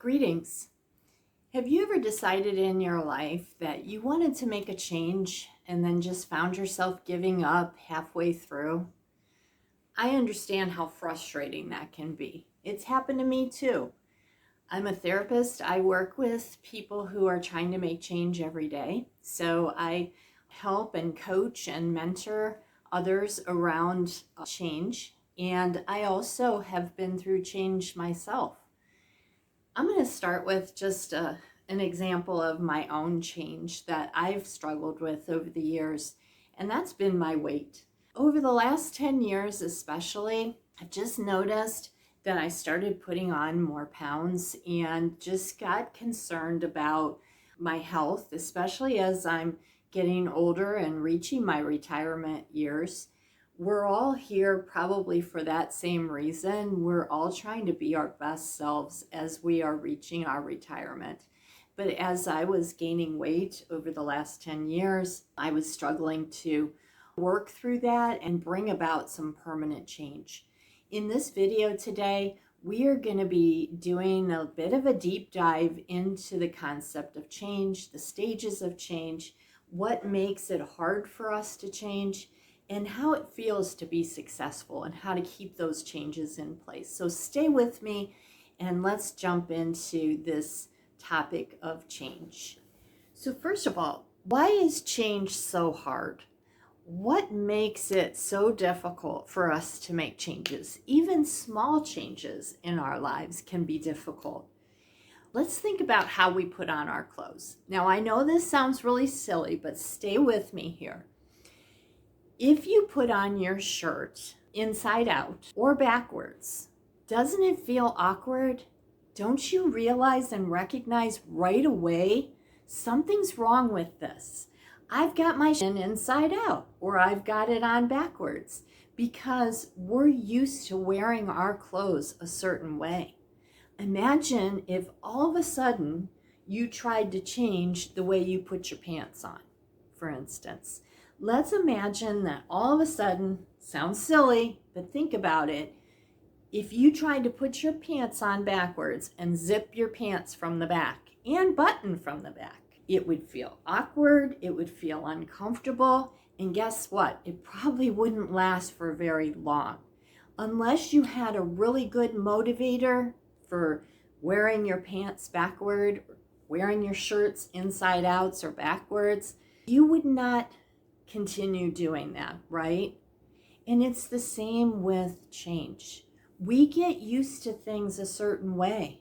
Greetings. Have you ever decided in your life that you wanted to make a change and then just found yourself giving up halfway through? I understand how frustrating that can be. It's happened to me too. I'm a therapist. I work with people who are trying to make change every day. So I help and coach and mentor others around change. And I also have been through change myself. I'm going to start with just an example of my own change that I've struggled with over the years, and that's been my weight. Over the last 10 years, especially, I've just noticed that I started putting on more pounds and just got concerned about my health, especially as I'm getting older and reaching my retirement years. We're all here probably for that same reason. We're all trying to be our best selves as we are reaching our retirement. But as I was gaining weight over the last 10 years, I was struggling to work through that and bring about some permanent change. In this video today, we are going to be doing a bit of a deep dive into the concept of change, the stages of change, what makes it hard for us to change, and how it feels to be successful and how to keep those changes in place. So stay with me and let's jump into this topic of change. So first of all, why is change so hard? What makes it so difficult for us to make changes? Even small changes in our lives can be difficult. Let's think about how we put on our clothes. Now, I know this sounds really silly, but stay with me here. If you put on your shirt inside out or backwards, doesn't it feel awkward? Don't you realize and recognize right away something's wrong with this? I've got my shirt inside out or I've got it on backwards because we're used to wearing our clothes a certain way. Imagine if all of a sudden you tried to change the way you put your pants on, for instance. Let's imagine that all of a sudden, sounds silly, but think about it. If you tried to put your pants on backwards and zip your pants from the back and button from the back, it would feel awkward, it would feel uncomfortable, and guess what? It probably wouldn't last for very long. Unless you had a really good motivator for wearing your pants backward, wearing your shirts inside outs or backwards, you would not continue doing that, right? And it's the same with change. We get used to things a certain way.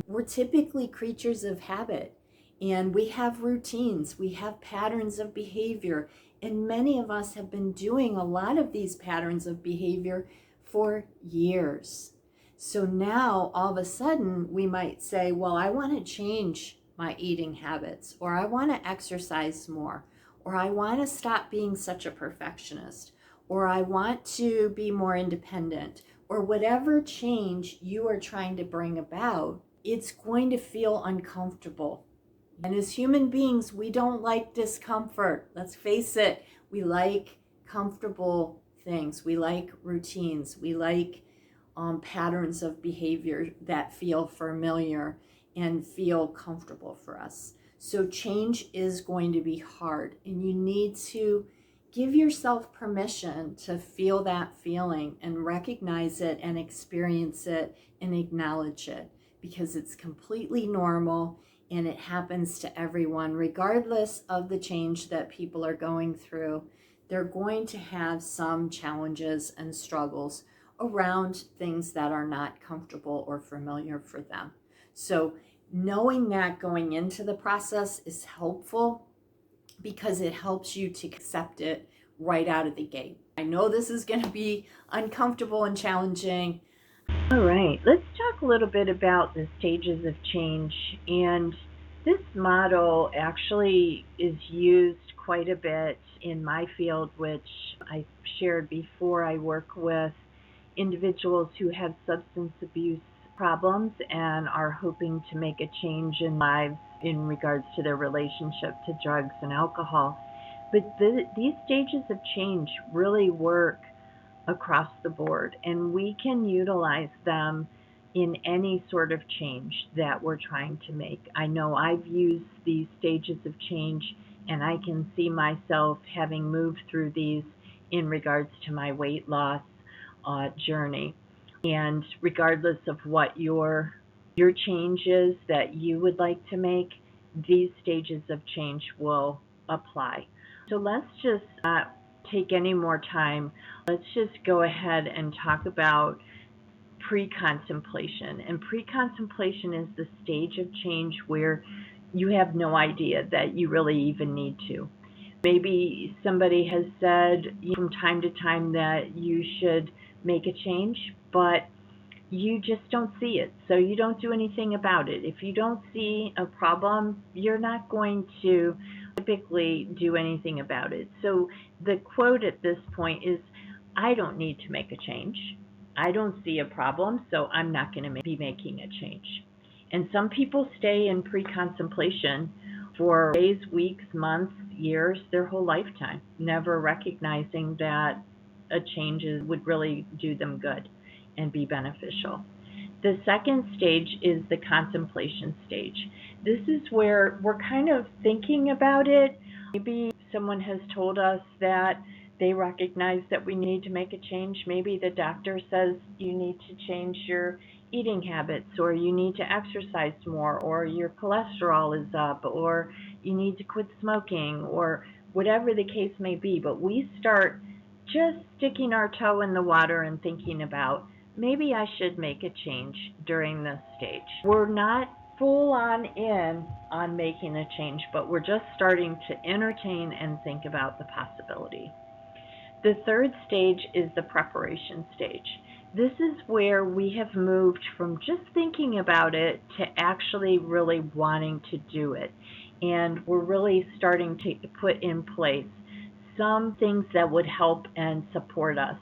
We're typically creatures of habit, and we have routines, we have patterns of behavior, and many of us have been doing a lot of these patterns of behavior for years. So now all of a sudden we might say, well, I want to change my eating habits, or I want to exercise more, or I want to stop being such a perfectionist, or I want to be more independent, or whatever change you are trying to bring about, it's going to feel uncomfortable. And as human beings, we don't like discomfort. Let's face it, we like comfortable things. We like routines. We like patterns of behavior that feel familiar and feel comfortable for us. So change is going to be hard, and you need to give yourself permission to feel that feeling and recognize it and experience it and acknowledge it, because it's completely normal and it happens to everyone. Regardless of the change that people are going through, they're going to have some challenges and struggles around things that are not comfortable or familiar for them. So knowing that going into the process is helpful because it helps you to accept it right out of the gate. I know this is going to be uncomfortable and challenging. All right, let's talk a little bit about the stages of change. And this model actually is used quite a bit in my field, which I shared before. I work with individuals who have substance abuse problems and are hoping to make a change in lives in regards to their relationship to drugs and alcohol. But these stages of change really work across the board, and we can utilize them in any sort of change that we're trying to make. I know I've used these stages of change, and I can see myself having moved through these in regards to my weight loss journey. And regardless of what your changes that you would like to make, these stages of change will apply. So let's just not take any more time. Let's just go ahead and talk about pre-contemplation. And pre-contemplation is the stage of change where you have no idea that you really even need to. Maybe somebody has said from time to time that you should make a change, but you just don't see it. So you don't do anything about it. If you don't see a problem, you're not going to typically do anything about it. So the quote at this point is, I don't need to make a change. I don't see a problem, so I'm not going to be making a change. And some people stay in pre-contemplation for days, weeks, months, years, their whole lifetime, never recognizing that a change would really do them good and be beneficial. The second stage is the contemplation stage. This is where we're kind of thinking about it. Maybe someone has told us that they recognize that we need to make a change. Maybe the doctor says you need to change your eating habits, or you need to exercise more, or your cholesterol is up, or you need to quit smoking, or whatever the case may be. But we start just sticking our toe in the water and thinking about, maybe I should make a change during this stage. We're not full on in on making a change, but we're just starting to entertain and think about the possibility. The third stage is the preparation stage. This is where we have moved from just thinking about it to actually really wanting to do it. And we're really starting to put in place some things that would help and support us.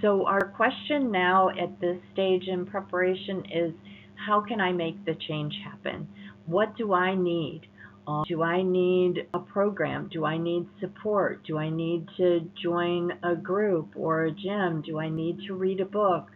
So our question now at this stage in preparation is, how can I make the change happen? What do I need? Do I need a program? Do I need support? Do I need to join a group or a gym? Do I need to read a book?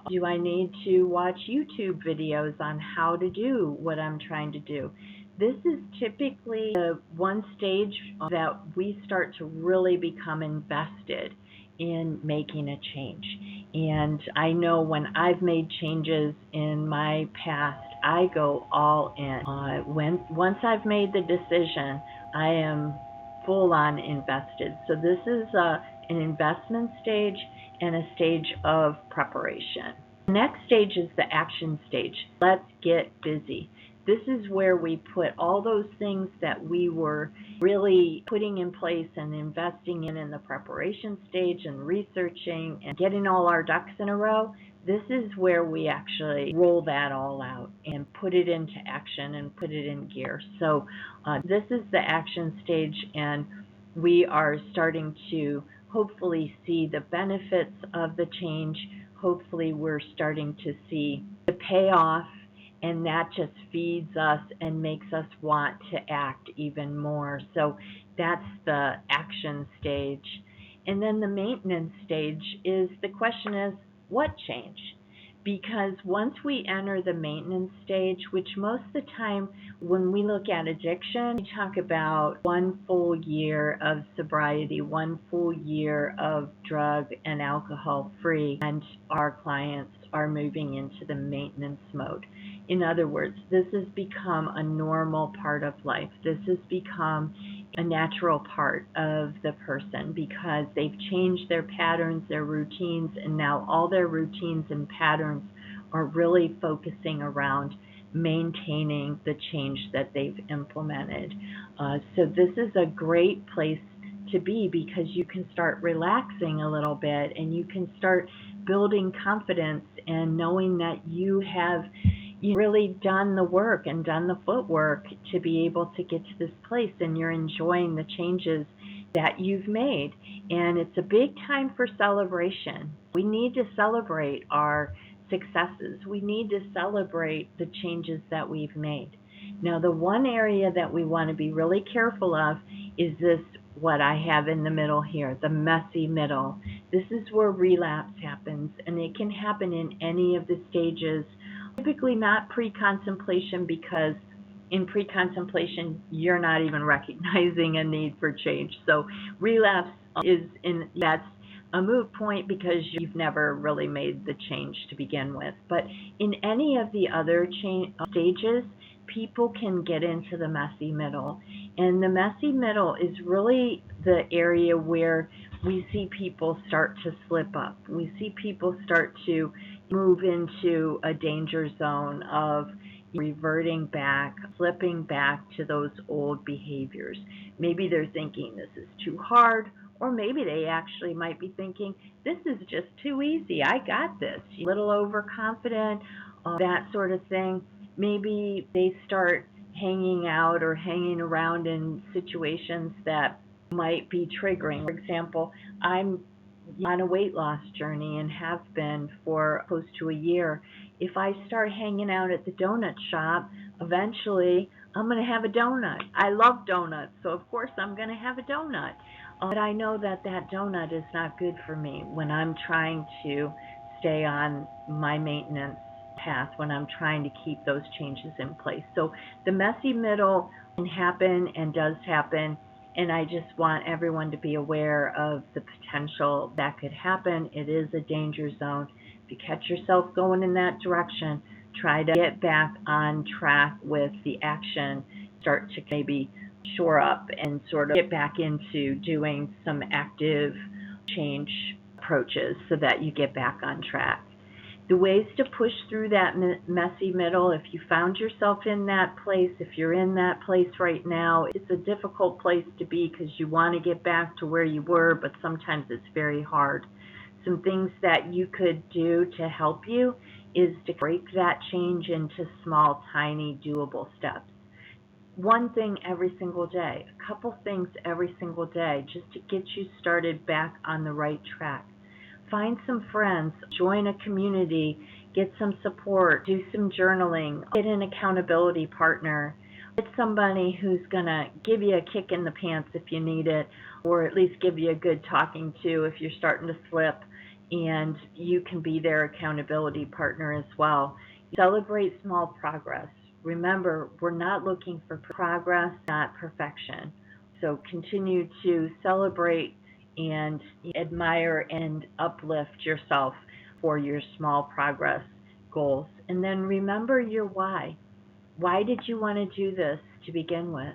Do I need to watch YouTube videos on how to do what I'm trying to do? This is typically the one stage that we start to really become invested in making a change. And I know when I've made changes in my past, I go all in. Once I've made the decision, I am full on invested. So this is an investment stage and a stage of preparation. The next stage is the action stage. Let's get busy. This is where we put all those things that we were really putting in place and investing in the preparation stage and researching and getting all our ducks in a row. This is where we actually roll that all out and put it into action and put it in gear. So this is the action stage, and we are starting to hopefully see the benefits of the change. Hopefully we're starting to see the payoff, and that just feeds us and makes us want to act even more. So that's the action stage. And then the maintenance stage is, the question is, what change? Because once we enter the maintenance stage, which most of the time when we look at addiction, we talk about 1 full year of sobriety, 1 full year of drug and alcohol free, and our clients are moving into the maintenance mode. In other words, this has become a normal part of life. This has become a natural part of the person because they've changed their patterns, their routines, and now all their routines and patterns are really focusing around maintaining the change that they've implemented. So this is a great place to be because you can start relaxing a little bit and you can start building confidence and knowing that you have really done the work and done the footwork to be able to get to this place, and you're enjoying the changes that you've made. And it's a big time for celebration. We need to celebrate our successes. We need to celebrate the changes that we've made. Now, the one area that we want to be really careful of is this, what I have in the middle here, the messy middle. This is where relapse happens, and it can happen in any of the stages Typically not pre-contemplation, because in pre-contemplation you're not even recognizing a need for change. So relapse is in that's a moot point because you've never really made the change to begin with. But in any of the other change stages, people can get into the messy middle. And the messy middle is really the area where we see people start to slip up. We see people start to move into a danger zone of reverting back, slipping back to those old behaviors. Maybe they're thinking this is too hard, or maybe they actually might be thinking this is just too easy. I got this. A little overconfident, that sort of thing. Maybe they start hanging out or hanging around in situations that might be triggering. For example, I'm on a weight loss journey and have been for close to a year. If I start hanging out at the donut shop, eventually I'm going to have a donut. I love donuts, so of course I'm going to have a donut. But I know that that donut is not good for me when I'm trying to stay on my maintenance path, when I'm trying to keep those changes in place. So the messy middle can happen and does happen, and I just want everyone to be aware of the potential that could happen. It is a danger zone. If you catch yourself going in that direction, try to get back on track with the action. Start to maybe shore up and sort of get back into doing some active change approaches so that you get back on track. The ways to push through that messy middle, if you found yourself in that place, if you're in that place right now, it's a difficult place to be because you want to get back to where you were, but sometimes it's very hard. Some things that you could do to help you is to break that change into small, tiny, doable steps. One thing every single day, a couple things every single day, just to get you started back on the right track. Find some friends, join a community, get some support, do some journaling, get an accountability partner, get somebody who's going to give you a kick in the pants if you need it, or at least give you a good talking to if you're starting to slip, and you can be their accountability partner as well. Celebrate small progress. Remember, we're not looking for progress, not perfection. So continue to celebrate and admire and uplift yourself for your small progress goals. And then remember your why. Why did you want to do this to begin with?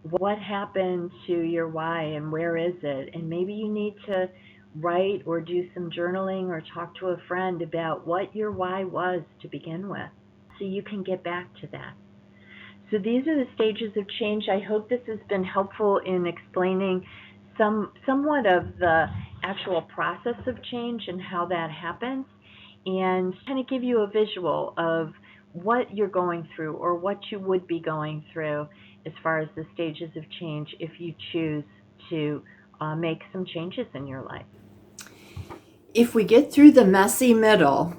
What happened to your why and where is it? And maybe you need to write or do some journaling or talk to a friend about what your why was to begin with so you can get back to that. So these are the stages of change. I hope this has been helpful in explaining somewhat of the actual process of change and how that happens, and kind of give you a visual of what you're going through or what you would be going through as far as the stages of change if you choose to make some changes in your life. If we get through the messy middle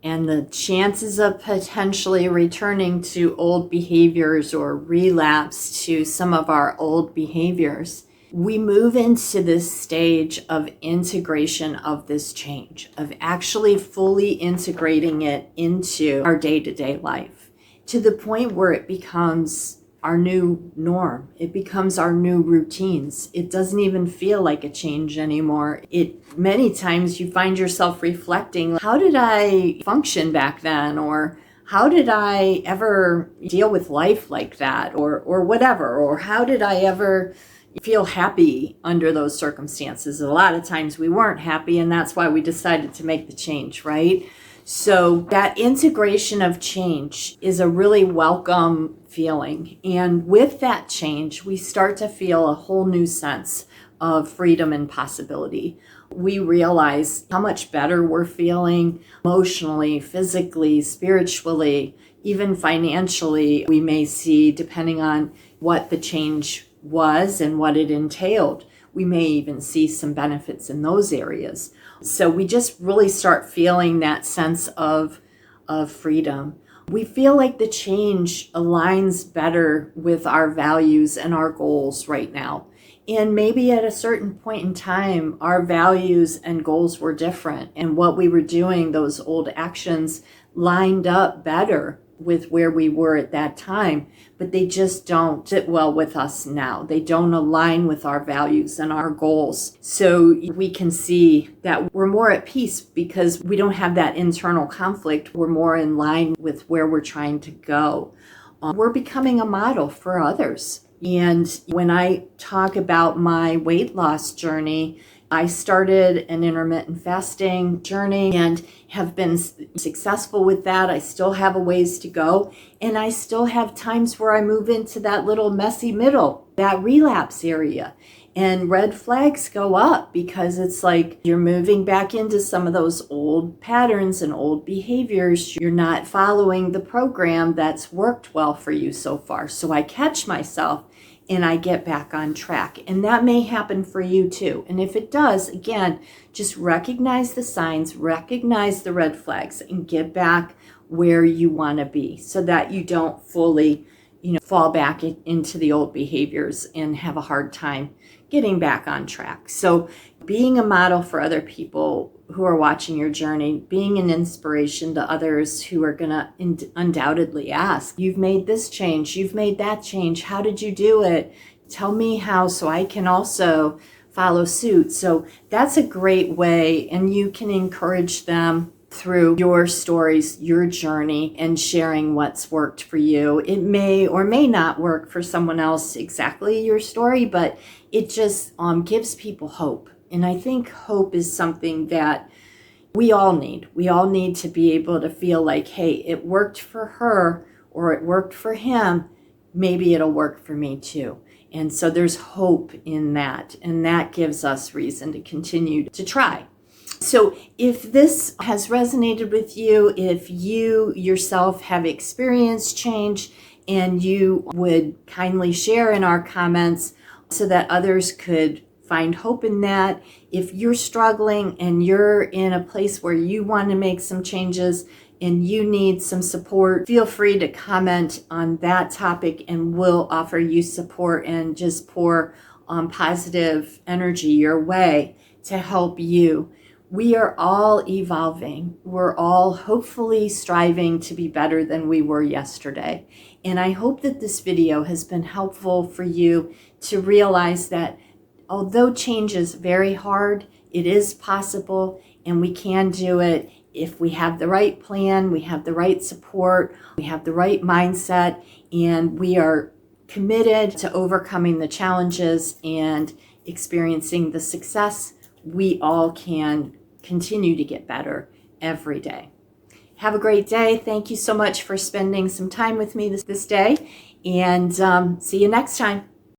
and the chances of potentially returning to old behaviors or relapse to some of our old behaviors, we move into this stage of integration of this change, of actually fully integrating it into our day-to-day life, to the point where it becomes our new norm. It becomes our new routines. It doesn't even feel like a change anymore. Many times you find yourself reflecting, how did I function back then? Or how did I ever deal with life like that? Or whatever. Or how did I ever feel happy under those circumstances? A lot of times we weren't happy, and that's why we decided to make the change, right? So that integration of change is a really welcome feeling. And with that change, we start to feel a whole new sense of freedom and possibility. We realize how much better we're feeling emotionally, physically, spiritually, even financially. We may see, depending on what the change was and what it entailed, we may even see some benefits in those areas. So we just really start feeling that sense of freedom. We feel like the change aligns better with our values and our goals right now. And maybe at a certain point in time, our values and goals were different, and what we were doing, those old actions, lined up better with where we were at that time, but they just don't sit well with us now. They don't align with our values and our goals. So we can see that we're more at peace because we don't have that internal conflict. We're more in line with where we're trying to go. We're becoming a model for others. And when I talk about my weight loss journey, I started an intermittent fasting journey and have been successful with that. I still have a ways to go. And I still have times where I move into that little messy middle, that relapse area. And red flags go up because it's like you're moving back into some of those old patterns and old behaviors. You're not following the program that's worked well for you so far. So I catch myself and I get back on track. And that may happen for you too. And if it does, again, just recognize the signs, recognize the red flags, and get back where you want to be so that you don't fully, fall back into the old behaviors and have a hard time getting back on track. So being a model for other people who are watching your journey, being an inspiration to others who are going to undoubtedly ask, you've made this change, you've made that change, how did you do it? Tell me how so I can also follow suit. So that's a great way, and you can encourage them through your stories, your journey, and sharing what's worked for you. It may or may not work for someone else exactly your story, but it just gives people hope. And I think hope is something that we all need. We all need to be able to feel like, hey, it worked for her or it worked for him. Maybe it'll work for me too. And so there's hope in that. And that gives us reason to continue to try. So if this has resonated with you, if you yourself have experienced change and you would kindly share in our comments so that others could find hope in that. If you're struggling and you're in a place where you want to make some changes and you need some support, feel free to comment on that topic and we'll offer you support and just pour positive energy your way to help you. We are all evolving. We're all hopefully striving to be better than we were yesterday. And I hope that this video has been helpful for you to realize that although change is very hard, it is possible and we can do it if we have the right plan, we have the right support, we have the right mindset, and we are committed to overcoming the challenges and experiencing the success. We all can continue to get better every day. Have a great day. Thank you so much for spending some time with me this day, and see you next time.